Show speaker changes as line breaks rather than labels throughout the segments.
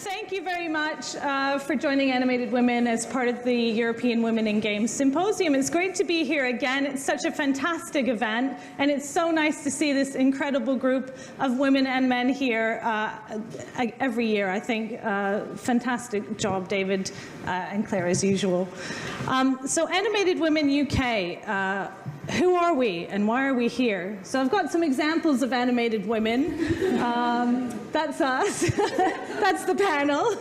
Thank you very much for joining Animated Women as part of the European Women in Games Symposium. It's great to be here again. It's such a fantastic event, and it's so nice to see this incredible group of women and men here every year, I think. Fantastic job, David and Claire, as usual. So Animated Women UK, who are we and why are we here? So I've got some examples of animated women. That's us. That's the panel.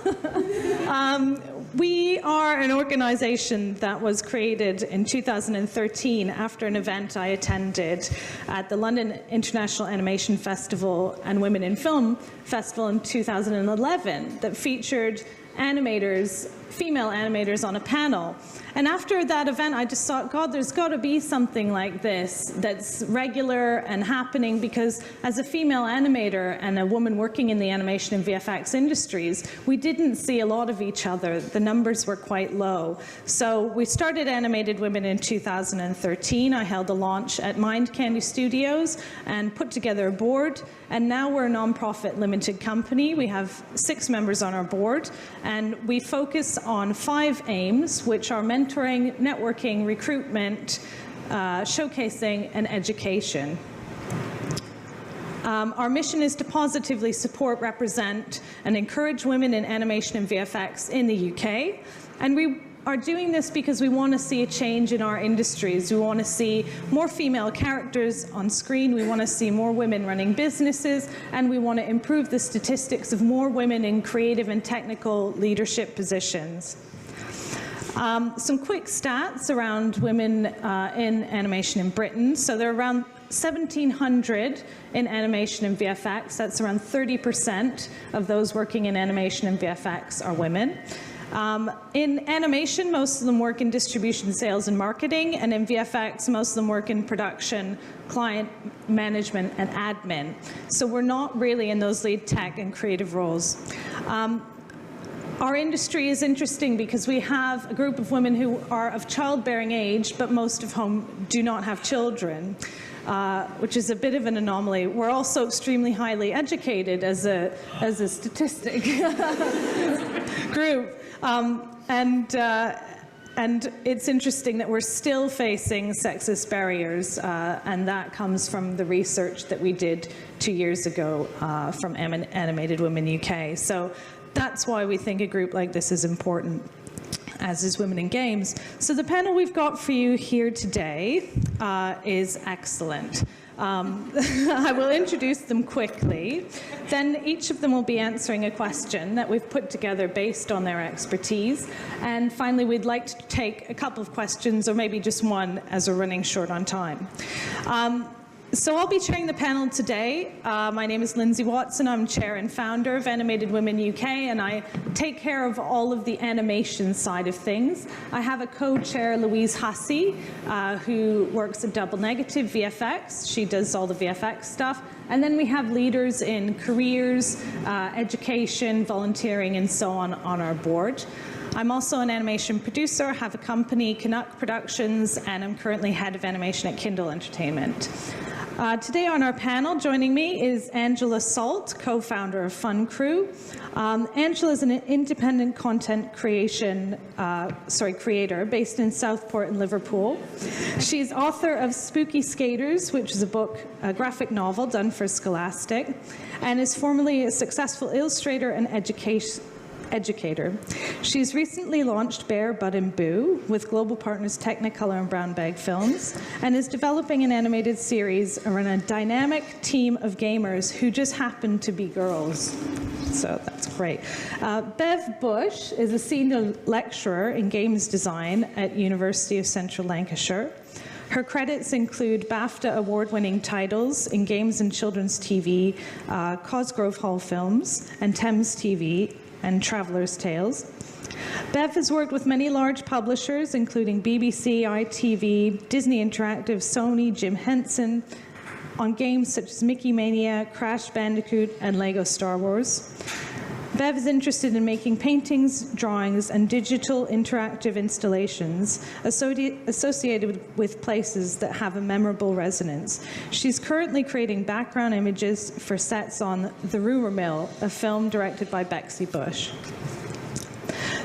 We are an organization that was created in 2013 after an event I attended at the London International Animation Festival and Women in Film Festival in 2011 that featured animators, female animators on a panel. And after that event, I just thought, God, there's got to be something like this that's regular and happening, because as a female animator and a woman working in the animation and VFX industries, we didn't see a lot of each other. The numbers were quite low. So we started Animated Women in 2013. I held a launch at Mind Candy Studios and put together a board. And now we're a non-profit limited company. We have 6 members on our board, and we focus on 5 aims, which are mentoring, networking, recruitment, showcasing, and education. Our mission is to positively support, represent, and encourage women in animation and VFX in the UK. And we are doing this because we want to see a change in our industries. We want to see more female characters on screen. We want to see more women running businesses. And we want to improve the statistics of more women in creative and technical leadership positions. Some quick stats around women in animation in Britain. So there are around 1,700 in animation and VFX. That's around 30% of those working in animation and VFX are women. In animation, most of them work in distribution, sales, and marketing. And in VFX, most of them work in production, client management, and admin. So we're not really in those lead tech and creative roles. Our industry is interesting because we have a group of women who are of childbearing age, but most of whom do not have children, which is a bit of an anomaly. We're also extremely highly educated as a statistic group. And it's interesting that we're still facing sexist barriers, and that comes from the research that we did 2 years ago from Animated Women UK. So that's why we think a group like this is important, as is Women in Games. So the panel we've got for you here today is excellent. I will introduce them quickly. Then each of them will be answering a question that we've put together based on their expertise. And finally, we'd like to take a couple of questions, or maybe just one, as we're running short on time. So I'll be chairing the panel today. My name is Lindsay Watson. I'm chair and founder of Animated Women UK, and I take care of all of the animation side of things. I have a co-chair, Louise Hussey, who works at Double Negative VFX. She does all the VFX stuff. And then we have leaders in careers, education, volunteering, and so on our board. I'm also an animation producer, have a company, Canuck Productions, and I'm currently head of animation at Kindle Entertainment. Today on our panel, joining me is Angela Salt, co-founder of Fun Crew. Angela is an independent content creator based in Southport and Liverpool. She's author of Spooky Skaters, which is a graphic novel done for Scholastic, and is formerly a successful illustrator and educator. She's recently launched Bear, Bud and Boo with global partners Technicolor and Brown Bag Films, and is developing an animated series around a dynamic team of gamers who just happen to be girls. So that's great. Bev Bush is a senior lecturer in games design at University of Central Lancashire. Her credits include BAFTA award-winning titles in games and children's TV, Cosgrove Hall Films, and Thames TV, and Traveller's Tales. Bev has worked with many large publishers, including BBC, ITV, Disney Interactive, Sony, Jim Henson, on games such as Mickey Mania, Crash Bandicoot, and Lego Star Wars. Bev is interested in making paintings, drawings, and digital interactive installations associated with places that have a memorable resonance. She's currently creating background images for sets on The Rumour Mill, a film directed by Bexy Bush.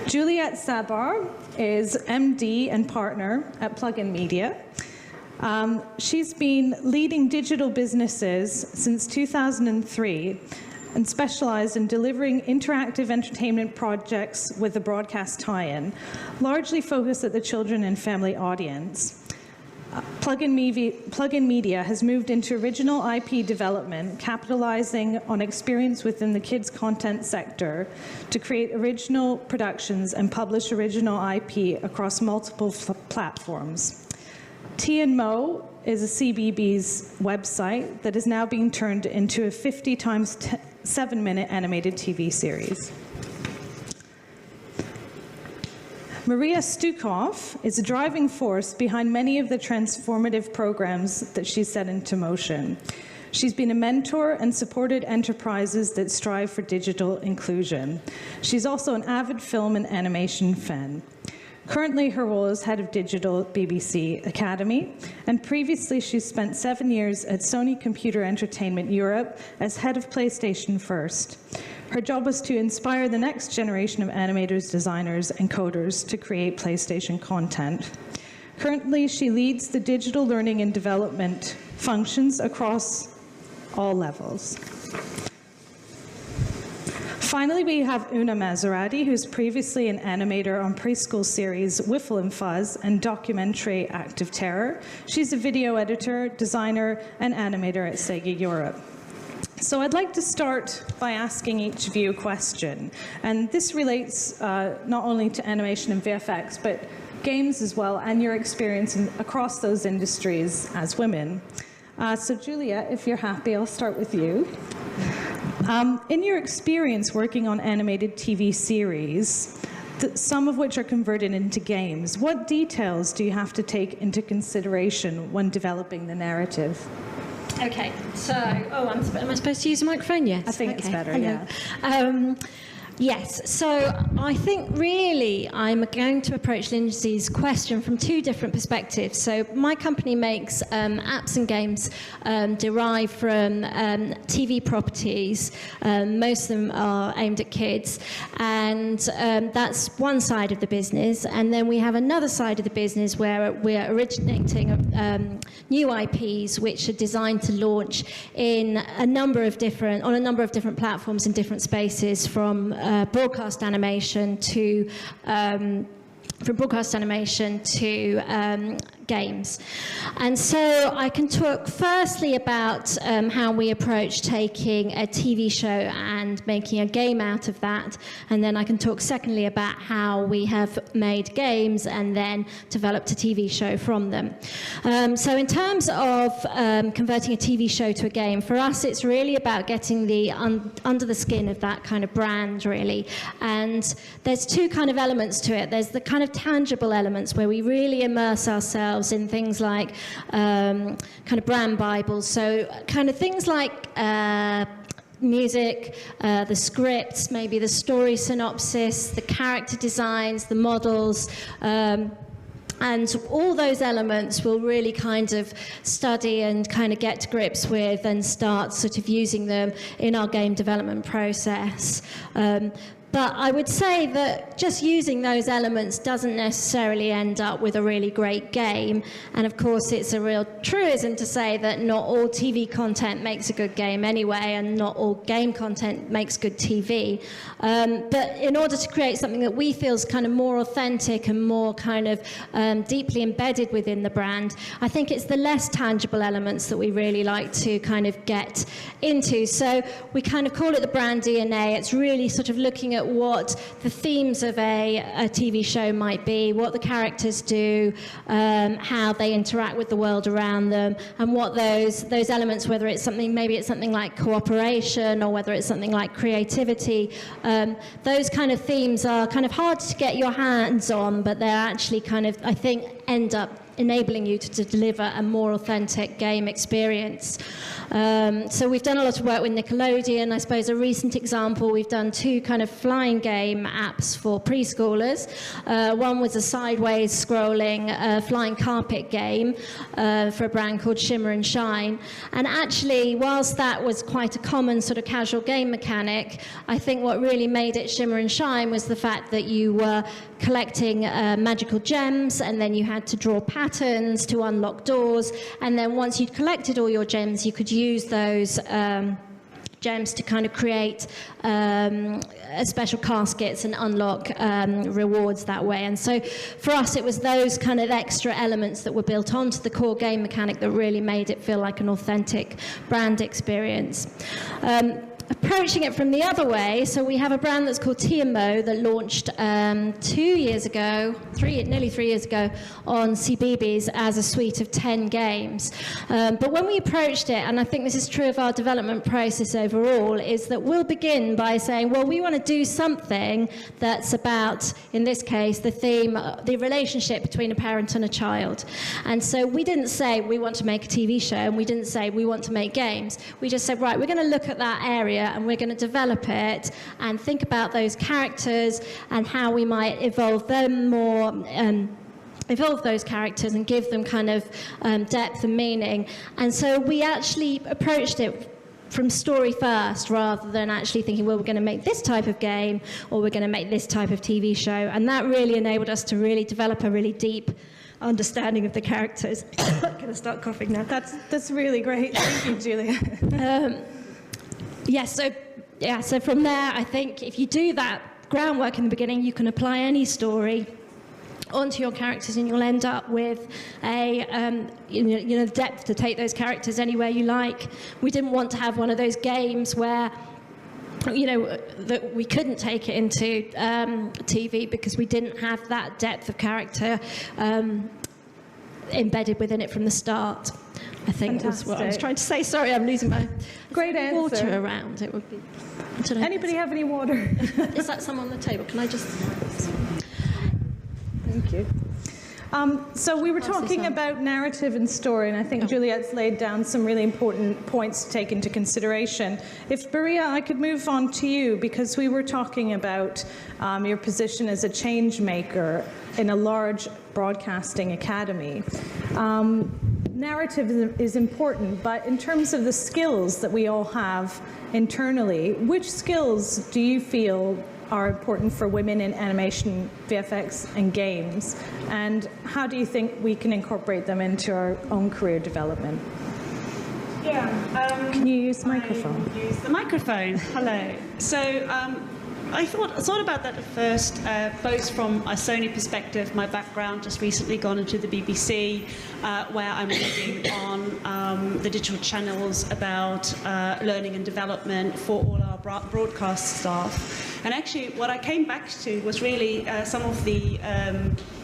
Juliette Sabar is MD and partner at Plug-in Media. She's been leading digital businesses since 2003 and specialized in delivering interactive entertainment projects with a broadcast tie-in, largely focused at the children and family audience. Plug-in Media has moved into original IP development, capitalizing on experience within the kids' content sector to create original productions and publish original IP across multiple platforms. Tea and Mo is a CBeebies website that is now being turned into a 50 times 7-minute animated TV series. Maria Stukov is a driving force behind many of the transformative programs that she's set into motion. She's been a mentor and supported enterprises that strive for digital inclusion. She's also an avid film and animation fan. Currently, her role is head of digital at BBC Academy, and previously she spent 7 years at Sony Computer Entertainment Europe as head of PlayStation First. Her job was to inspire the next generation of animators, designers, and coders to create PlayStation content. Currently, she leads the digital learning and development functions across all levels. Finally, we have Una Maserati, who's previously an animator on preschool series Whiffle and Fuzz and documentary Active Terror. She's a video editor, designer, and animator at Sega Europe. So I'd like to start by asking each of you a question. And this relates not only to animation and VFX, but games as well, and your experience across those industries as women. So Julia, if you're happy, I'll start with you. In your experience working on animated TV series, some of which are converted into games, what details do you have to take into consideration when developing the narrative?
Okay, so, am I supposed to use a microphone? Yes.
I think it's better,
hello.
Yeah.
Yes, so I think really I'm going to approach Lindsay's question from two different perspectives. So my company makes apps and games derived from TV properties. Most of them are aimed at kids, and that's one side of the business. And then we have another side of the business where we're originating new IPs which are designed to launch in on a number of different platforms in different spaces, from broadcast animation to games. And so I can talk firstly about how we approach taking a TV show and making a game out of that, and then I can talk secondly about how we have made games and then developed a TV show from them. So in terms of converting a TV show to a game, for us it's really about getting the under the skin of that kind of brand, really. And there's two kind of elements to it. There's the kind of tangible elements where we really immerse ourselves in things like kind of brand bibles, so kind of things like music, the scripts, maybe the story synopsis, the character designs, the models, and all those elements we'll really kind of study and kind of get to grips with and start sort of using them in our game development process. But I would say that just using those elements doesn't necessarily end up with a really great game. And of course, it's a real truism to say that not all TV content makes a good game anyway, and not all game content makes good TV. But in order to create something that we feel is kind of more authentic and more kind of deeply embedded within the brand, I think it's the less tangible elements that we really like to kind of get into. So we kind of call it the brand DNA. It's really sort of looking at what the themes of a TV show might be, what the characters do, how they interact with the world around them, and what those elements, whether it's something, maybe it's something like cooperation, or whether it's something like creativity, those kind of themes are kind of hard to get your hands on, but they're actually kind of, I think, end up enabling you to deliver a more authentic game experience. So we've done a lot of work with Nickelodeon. I suppose a recent example, we've done 2 kind of flying game apps for preschoolers. One was a sideways scrolling flying carpet game for a brand called Shimmer and Shine. And actually, whilst that was quite a common sort of casual game mechanic, I think what really made it Shimmer and Shine was the fact that you were collecting magical gems, and then you had to draw patterns to unlock doors, and then once you'd collected all your gems, you could use those gems to kind of create special caskets and unlock rewards that way. And so for us, it was those kind of extra elements that were built onto the core game mechanic that really made it feel like an authentic brand experience. Approaching it from the other way, so we have a brand that's called TMO that launched 2 years ago, nearly 3 years ago, on CBeebies as a suite of 10 games. But when we approached it, and I think this is true of our development process overall, is that we'll begin by saying, well, we want to do something that's about, in this case, the theme, the relationship between a parent and a child. And so we didn't say we want to make a TV show, and we didn't say we want to make games. We just said, right, we're going to look at that area and we're going to develop it and think about those characters and how we might evolve them more, evolve those characters and give them kind of depth and meaning. And so we actually approached it from story first, rather than actually thinking, well, we're going to make this type of game or we're going to make this type of TV show. And that really enabled us to really develop a really deep understanding of the characters. I'm going to start coughing now.
That's really great. Thank you, Julia.
So from there, I think if you do that groundwork in the beginning, you can apply any story onto your characters, and you'll end up with a depth to take those characters anywhere you like. We didn't want to have one of those games where that we couldn't take it into TV because we didn't have that depth of character embedded within it from the start. I think that's what I was trying to say. Sorry, I'm losing my
great answer.
Water around. It would be.
Anybody have any water?
Is that some on the table? Can I just?
Thank you. So we were talking about narrative and story, and I think Juliet's laid down some really important points to take into consideration. If, Maria, I could move on to you, because we were talking about your position as a change maker in a large broadcasting academy. Narrative is important, but in terms of the skills that we all have internally, which skills do you feel are important for women in animation, VFX, and games? And how do you think we can incorporate them into our own career development? Can you use the microphone?
Use the microphone. Hello. So I thought about that at first, both from a Sony perspective. My background, just recently gone into the BBC, where I'm leading on the digital channels about learning and development for all our broadcast staff. And actually, what I came back to was really some of the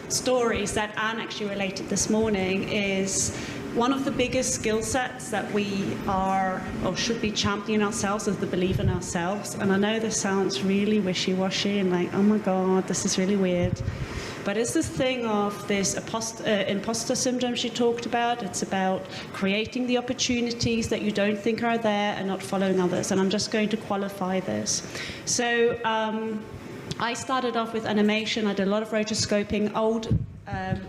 stories that Anne actually related this morning. Is one of the biggest skill sets that we are or should be championing ourselves is the belief in ourselves. And I know this sounds really wishy-washy and like, oh my God, this is really weird. But it's this thing of this imposter syndrome she talked about. It's about creating the opportunities that you don't think are there and not following others. And I'm just going to qualify this. So I started off with animation. I did a lot of rotoscoping, old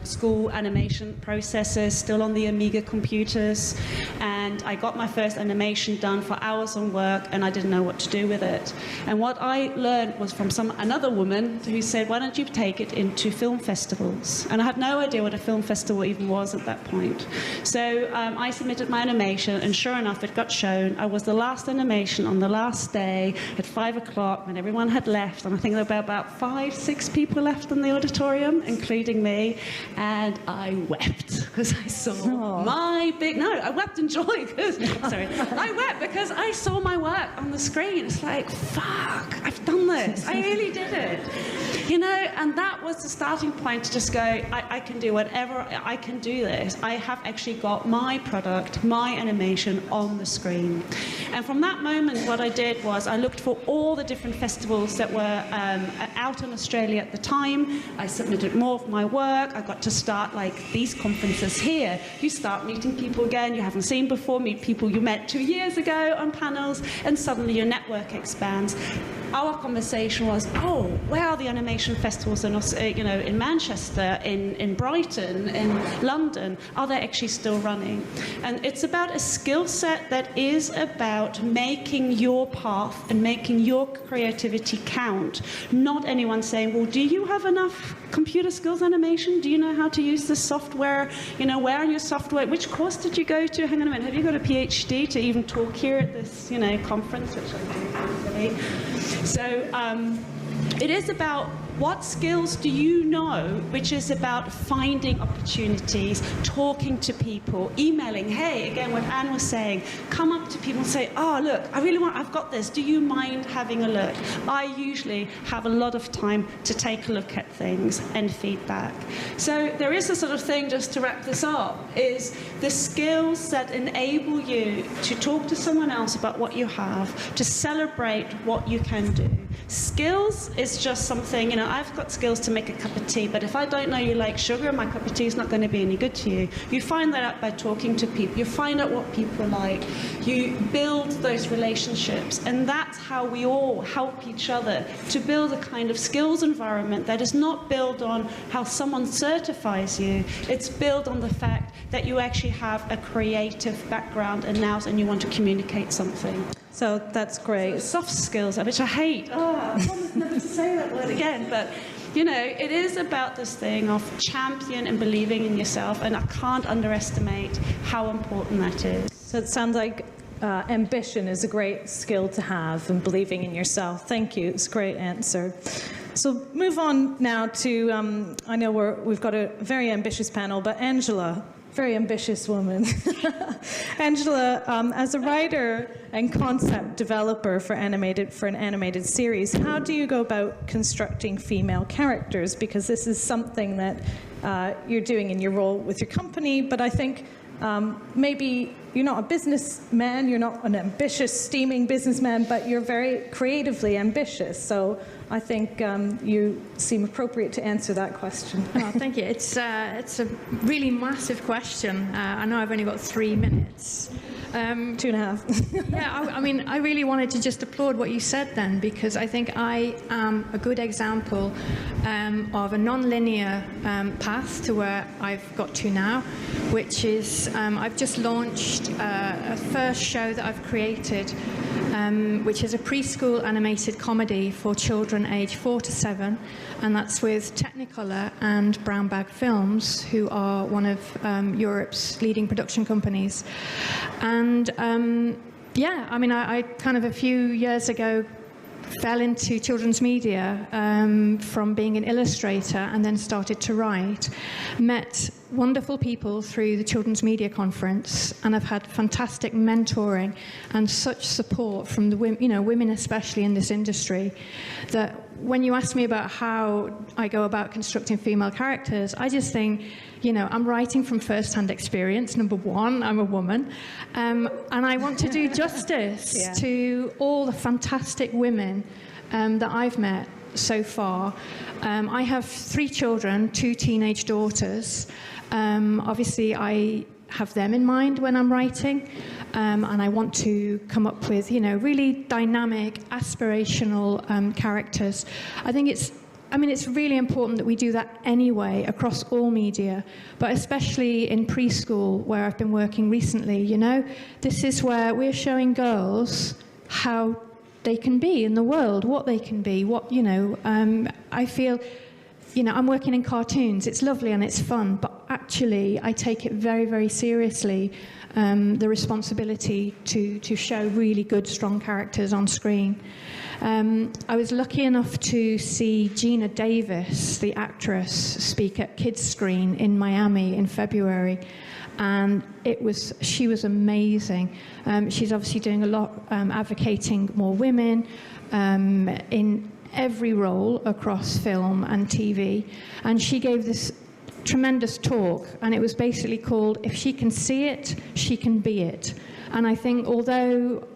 school animation processes, still on the Amiga computers, and I got my first animation done for hours on work, and I didn't know what to do with it. And what I learned was from another woman who said, why don't you take it into film festivals? And I had no idea what a film festival even was at that point. So I submitted my animation, and sure enough, it got shown. I was the last animation on the last day at 5 o'clock when everyone had left, and I think there were about 5-6 people left in the auditorium, including me. And I wept because I saw my big... No, I wept in joy because... Sorry. I wept because I saw my work on the screen. It's like, fuck, I've done this. I really did it. You know, and that was the starting point to just go, I can do whatever, I can do this. I have actually got my product, my animation on the screen. And from that moment, what I did was I looked for all the different festivals that were out in Australia at the time. I submitted more of my work. I got to start like these conferences here. You start meeting people again you haven't seen before, meet people you met 2 years ago on panels, and suddenly your network expands. Our conversation was, oh, where are the animation festivals in, in Manchester, in Brighton, in London? Are they actually still running? And it's about a skill set that is about making your path and making your creativity count. Not anyone saying, well, do you have enough computer skills animation? Do you know how to use this software? You know, where are your software? Which course did you go to? Hang on a minute. Have you got a PhD to even talk here at this, conference, which I do, So it is about what skills do you know, which is about finding opportunities, talking to people, emailing. Hey, again, what Anne was saying, come up to people and say, oh, look, I've got this. Do you mind having a look? I usually have a lot of time to take a look at things and feedback. So there is a sort of thing, just to wrap this up, is the skills that enable you to talk to someone else about what you have, to celebrate what you can do. Skills is just something, I've got skills to make a cup of tea, but if I don't know you like sugar, my cup of tea is not going to be any good to you. You find that out by talking to people. You find out what people like. You build those relationships, and that's how we all help each other to build a kind of skills environment that is not built on how someone certifies you. It's built on the fact that you actually have a creative background and you want to communicate something.
So that's great.
So soft skills, which I hate. I promise never to say that word again. But, it is about this thing of champion and believing in yourself. And I can't underestimate how important that is.
So it sounds like ambition is a great skill to have, and believing in yourself. Thank you. It's a great answer. So move on now to, I know we've got a very ambitious panel, but Angela, very ambitious woman. Angela, as a writer and concept developer for an animated series, how do you go about constructing female characters? Because this is something that you're doing in your role with your company, but I think maybe you're not a businessman, you're not an ambitious, steaming businessman, but you're very creatively ambitious. So I think you seem appropriate to answer that question.
Oh, thank you. It's a really massive question. I know I've only got 3 minutes.
2.5.
Yeah, I really wanted to just applaud what you said then, because I think I am a good example of a non-linear path to where I've got to now, which is I've just launched a first show that I've created, which is a preschool animated comedy for children aged 4 to 7, and that's with Technicolor and Brown Bag Films, who are one of Europe's leading production companies. And I kind of a few years ago fell into children's media from being an illustrator, and then started to write. Met wonderful people through the Children's Media Conference, and I've had fantastic mentoring and such support from the women especially in this industry, that when you ask me about how I go about constructing female characters, I just think, I'm writing from first-hand experience. Number one, I'm a woman, and I want to do justice to all the fantastic women that I've met so far. I have 3 children, 2 teenage daughters. Obviously, I have them in mind when I'm writing, and I want to come up with, really dynamic, aspirational characters. I think it's really important that we do that anyway across all media, but especially in preschool, where I've been working recently. This is where we're showing girls how they can be in the world, what they can be, I feel, I'm working in cartoons. It's lovely and it's fun, but actually I take it very, very seriously, the responsibility to show really good, strong characters on screen. I was lucky enough to see Gina Davis, the actress, speak at Kids Screen in Miami in February, and she was amazing. She's obviously doing a lot advocating more women in every role across film and TV. And she gave this tremendous talk, and it was basically called "If She Can See It, She Can Be It." And I think although,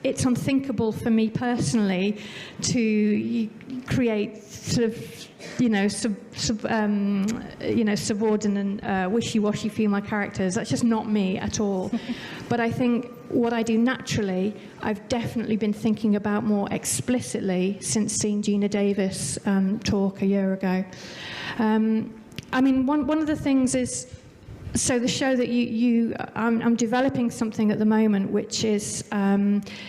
it's unthinkable for me personally to create sort of, subordinate, wishy-washy female characters. That's just not me at all. But I think what I do naturally, I've definitely been thinking about more explicitly since seeing Gina Davis talk a year ago. One of the things is, so the show that I'm developing something at the moment, which is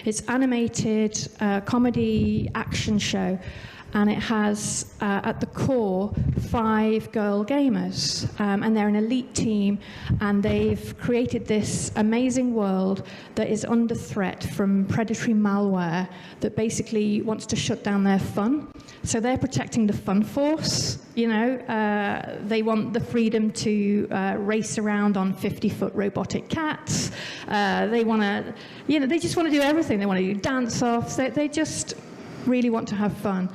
it's animated comedy action show, and it has at the core 5 girl gamers, and they're an elite team, and they've created this amazing world that is under threat from predatory malware that basically wants to shut down their fun. So they're protecting the fun force. They want the freedom to race around on 50-foot robotic cats. They want to, they just want to do everything. They want to do dance-offs. They just really want to have fun.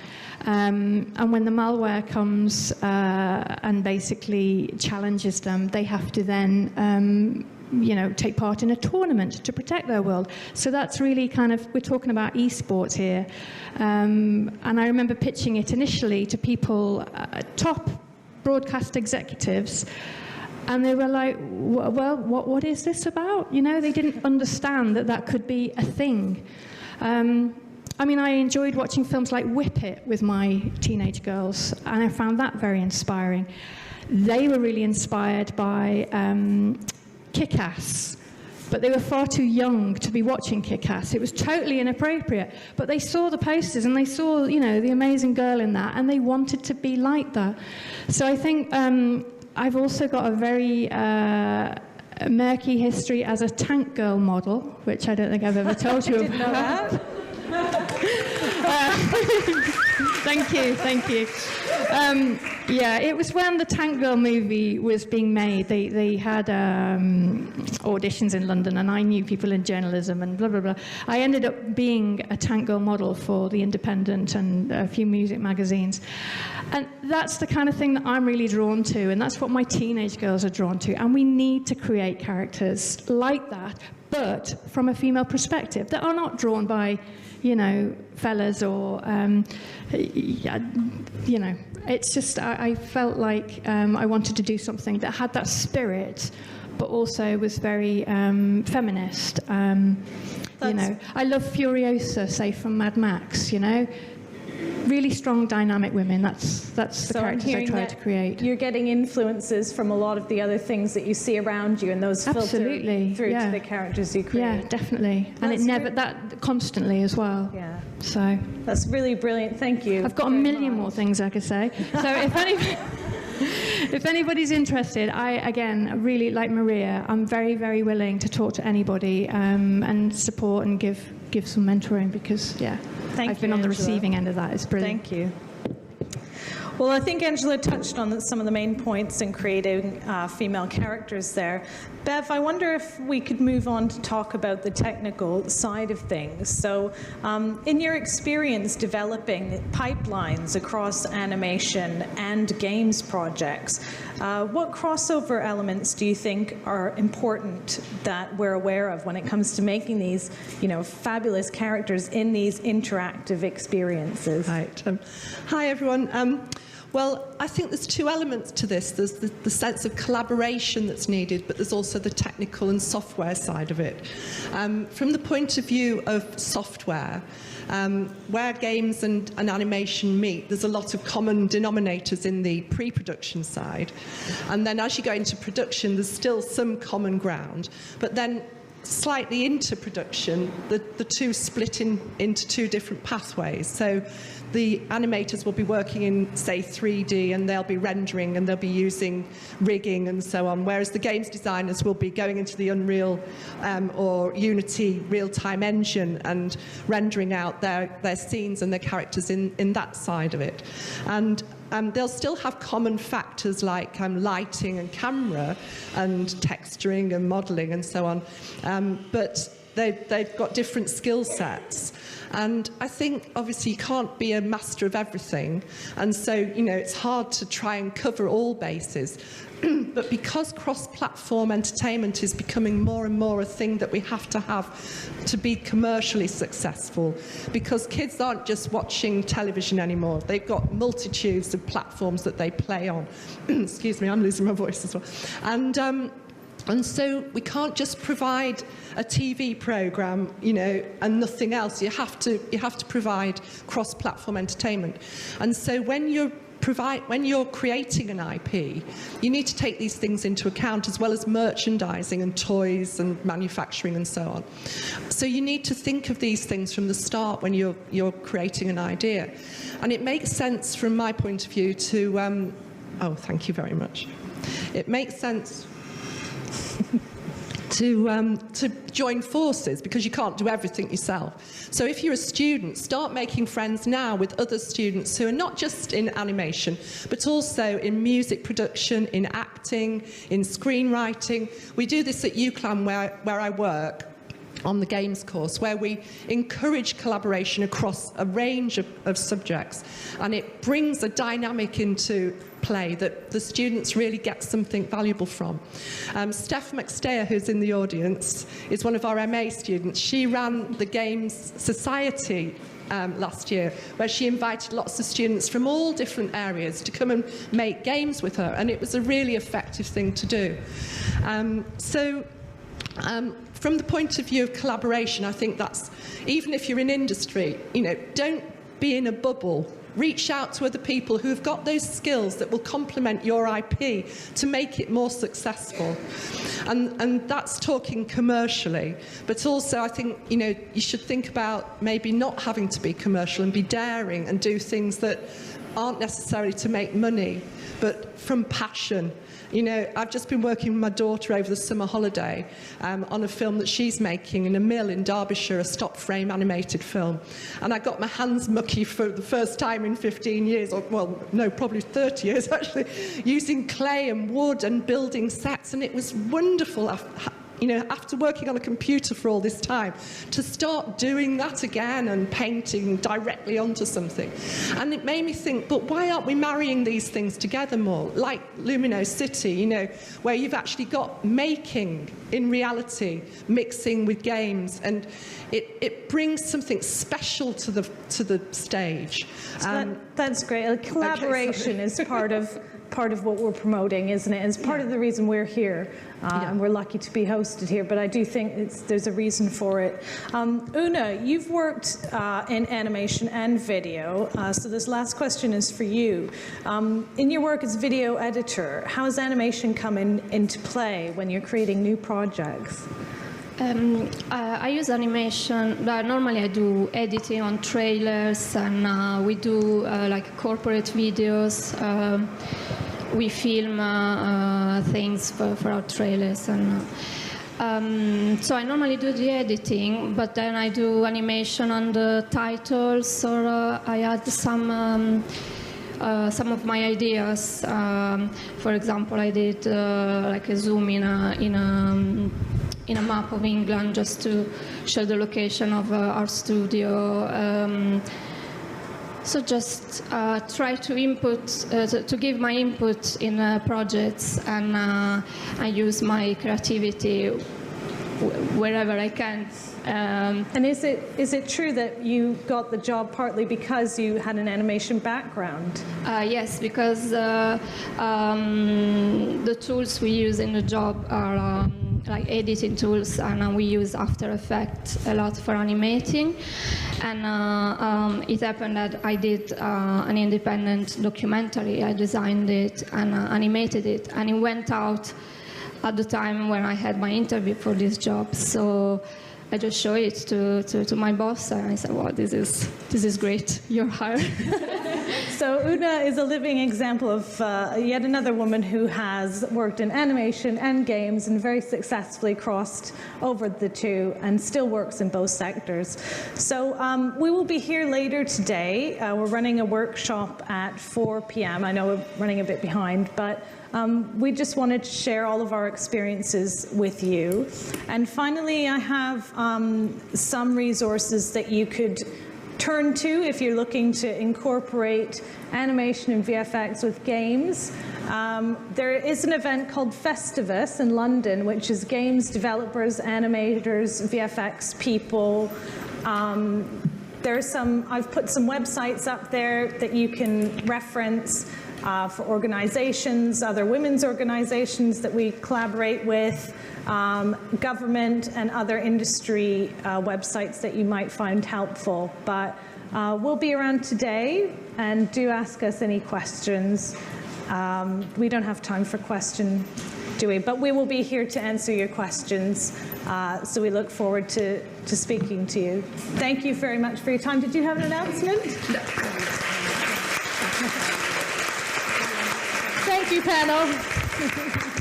And when the malware comes and basically challenges them, they have to then take part in a tournament to protect their world. So that's really kind of, we're talking about esports here. And I remember pitching it initially to people, top broadcast executives, and they were like, well, what is this about? They didn't understand that could be a thing. I enjoyed watching films like Whip It with my teenage girls, and I found that very inspiring. They were really inspired by Kick-Ass, but they were far too young to be watching Kick-Ass. It was totally inappropriate, but they saw the posters and they saw, the amazing girl in that, and they wanted to be like that. So I think I've also got a very murky history as a tank girl model, which I don't think I've ever told you about.
Know that.
Thank you. It was when the Tank Girl movie was being made. They had auditions in London, and I knew people in journalism and blah, blah, blah. I ended up being a Tank Girl model for The Independent and a few music magazines. And that's the kind of thing that I'm really drawn to, and that's what my teenage girls are drawn to. And we need to create characters like that, but from a female perspective, that are not drawn by fellas or, it's just, I felt like I wanted to do something that had that spirit, but also was very feminist. I love Furiosa, say, from Mad Max, really strong, dynamic women. That's the characters I try to create.
You're getting influences from a lot of the other things that you see around you, and those filter through to the characters you create.
Yeah, definitely. And that constantly as well.
Yeah.
So
that's really brilliant. Thank you.
I've got a million more things I could say. So if anybody's interested, again, really like Maria, I'm very, very willing to talk to anybody and support and give some mentoring, because I've been on the receiving end of that. It's brilliant.
Thank you. Well, I think Angela touched on some of the main points in creating female characters there. Bev, I wonder if we could move on to talk about the technical side of things. So in your experience developing pipelines across animation and games projects, what crossover elements do you think are important that we're aware of when it comes to making these, fabulous characters in these interactive experiences?
Right. Hi, everyone. Well, I think there's 2 elements to this. There's the sense of collaboration that's needed, but there's also the technical and software side of it. From the point of view of software, where games and animation meet, there's a lot of common denominators in the pre-production side. And then as you go into production, there's still some common ground. But then slightly into production, the two split into 2 different pathways. So the animators will be working in, say, 3D, and they'll be rendering, and they'll be using rigging and so on, whereas the games designers will be going into the Unreal or Unity real-time engine and rendering out their scenes and their characters in that side of it. And they'll still have common factors like lighting and camera and texturing and modelling and so on, but they've got different skill sets. And I think, obviously, you can't be a master of everything. And so, it's hard to try and cover all bases. But because cross-platform entertainment is becoming more and more a thing that we have to be commercially successful, because kids aren't just watching television anymore. They've got multitudes of platforms that they play on. Excuse me, I'm losing my voice as well. And so we can't just provide a TV programme, and nothing else. You have to provide cross-platform entertainment. And so when you're creating an IP, you need to take these things into account, as well as merchandising and toys and manufacturing and so on. So you need to think of these things from the start when you're creating an idea. And it makes sense from my point of view to... oh, thank you very much. It makes sense to join forces, because you can't do everything yourself. So if you're a student, start making friends now with other students who are not just in animation, but also in music production, in acting, in screenwriting. We do this at UCLAN, where I work, on the games course, where we encourage collaboration across a range of subjects, and it brings a dynamic into play that the students really get something valuable from. Steph McStayer, who's in the audience, is one of our MA students. She ran the Games Society last year, where she invited lots of students from all different areas to come and make games with her, and it was a really effective thing to do. From the point of view of collaboration, I think that's, even if you're in industry, don't be in a bubble. Reach out to other people who have got those skills that will complement your IP to make it more successful. And that's talking commercially. But also, I think, you should think about maybe not having to be commercial and be daring and do things that aren't necessarily to make money, but from passion. I've just been working with my daughter over the summer holiday on a film that she's making in a mill in Derbyshire, a stop-frame animated film. And I got my hands mucky for the first time in 15 years, or, well, no, probably 30 years, actually, using clay and wood and building sets. And it was wonderful, after working on a computer for all this time, to start doing that again and painting directly onto something. And it made me think, but why aren't we marrying these things together more? Like Lumino City, where you've actually got making in reality, mixing with games, and it brings something special to the stage.
So that's great. Collaboration is part of what we're promoting, isn't it? It's part of the reason we're here, and we're lucky to be hosted here, but I do think there's a reason for it. Una, you've worked in animation and video, so this last question is for you. In your work as video editor, how has animation come into play when you're creating new projects?
I use animation. Normally I do editing on trailers, and we do like corporate videos. We film things for our trailers, and so I normally do the editing, but then I do animation on the titles, or I add some of my ideas. For example, I did like a zoom in a map of England just to show the location of our studio. So just try to input, to give my input in projects, and I use my creativity wherever I can.
And is it true that you got the job partly because you had an animation background?
Yes, because the tools we use in the job are like editing tools, and we use After Effects a lot for animating. And it happened that I did an independent documentary. I designed it and animated it, and it went out at the time when I had my interview for this job. So I just showed it to my boss, and I said, "Wow, this is great. You're hired."
So Una is a living example of yet another woman who has worked in animation and games and very successfully crossed over the two and still works in both sectors. So we will be here later today. We're running a workshop at 4 p.m. I know we're running a bit behind, but we just wanted to share all of our experiences with you. And finally, I have some resources that you could turn to if you're looking to incorporate animation and VFX with games. There is an event called Festivus in London, which is games developers, animators, VFX people. I've put some websites up there that you can reference for organizations, other women's organizations that we collaborate with, government and other industry websites that you might find helpful. But we'll be around today, and do ask us any questions. We don't have time for questions, do we? But we will be here to answer your questions. So we look forward to speaking to you. Thank you very much for your time. Did you have an announcement? Thank you, panel.